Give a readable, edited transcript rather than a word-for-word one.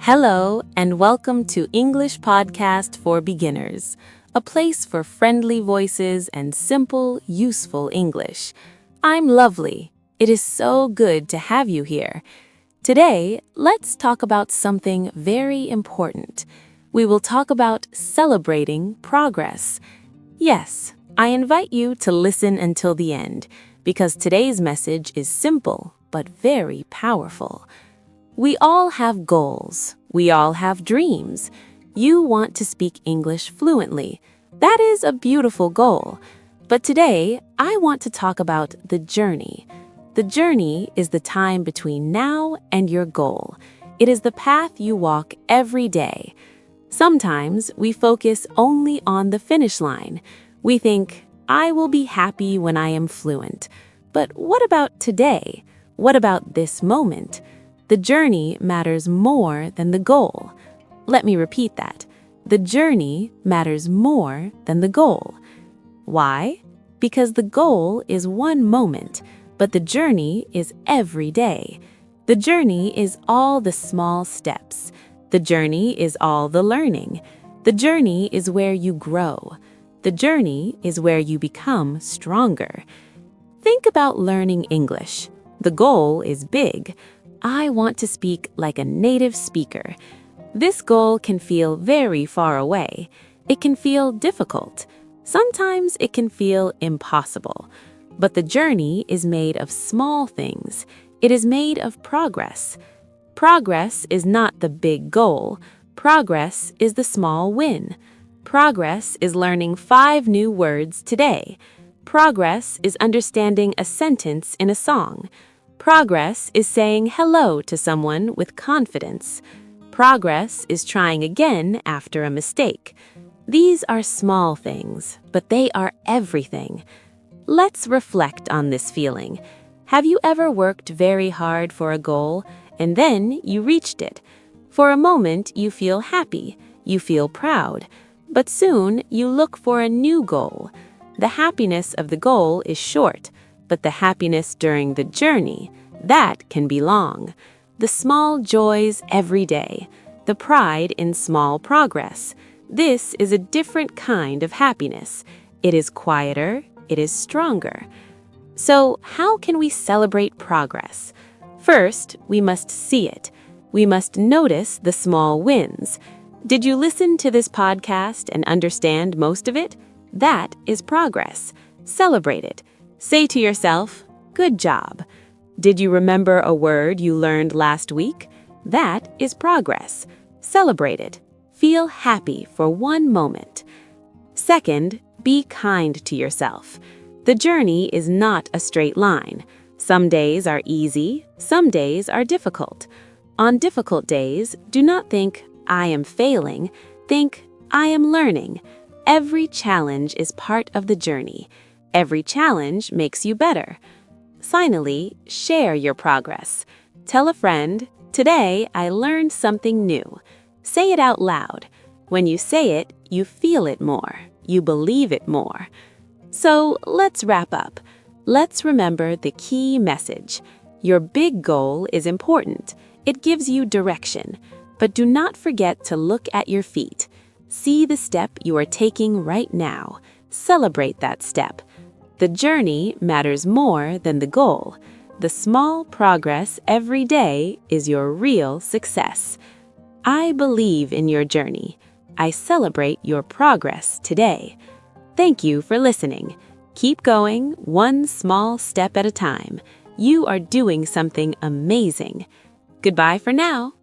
Hello, and welcome to English Podcast for Beginners, a place for friendly voices and simple, useful English. I'm Lovely. It is so good to have you here. Today, let's talk about something very important. We will talk about celebrating progress. Yes, I invite you to listen until the end, because today's message is simple but very powerful. We all have goals. We all have dreams. You want to speak English fluently. That is a beautiful goal. But today, I want to talk about the journey. The journey is the time between now and your goal. It is the path you walk every day. Sometimes we focus only on the finish line. We think, I will be happy when I am fluent. But what about today? What about this moment? The journey matters more than the goal. Let me repeat that. The journey matters more than the goal. Why? Because the goal is one moment, but the journey is every day. The journey is all the small steps. The journey is all the learning. The journey is where you grow. The journey is where you become stronger. Think about learning English. The goal is big. I want to speak like a native speaker. This goal can feel very far away. It can feel difficult. Sometimes it can feel impossible. But the journey is made of small things. It is made of progress. Progress is not the big goal. Progress is the small win. Progress is learning 5 new words today. Progress is understanding a sentence in a song. Progress is saying hello to someone with confidence. Progress is trying again after a mistake. These are small things, but they are everything. Let's reflect on this feeling. Have you ever worked very hard for a goal, and then you reached it? For a moment, you feel happy, you feel proud, but soon you look for a new goal. The happiness of the goal is short, but the happiness during the journey, that can be long. The small joys every day, the pride in small progress. This is a different kind of happiness. It is quieter, it is stronger. So, how can we celebrate progress? First, we must see it. We must notice the small wins. Did you listen to this podcast and understand most of it? That is progress. Celebrate it. Say to yourself, good job. Did you remember a word you learned last week? That is progress. Celebrate it. Feel happy for one moment. Second, be kind to yourself. The journey is not a straight line. Some days are easy, some days are difficult. On difficult days, do not think, I am failing. Think, I am learning. Every challenge is part of the journey. Every challenge makes you better. Finally, share your progress. Tell a friend, today I learned something new. Say it out loud. When you say it, you feel it more. You believe it more. So let's wrap up. Let's remember the key message. Your big goal is important. It gives you direction. But do not forget to look at your feet. See the step you are taking right now. Celebrate that step. The journey matters more than the goal. The small progress every day is your real success. I believe in your journey. I celebrate your progress today. Thank you for listening. Keep going, one small step at a time. You are doing something amazing. Goodbye for now.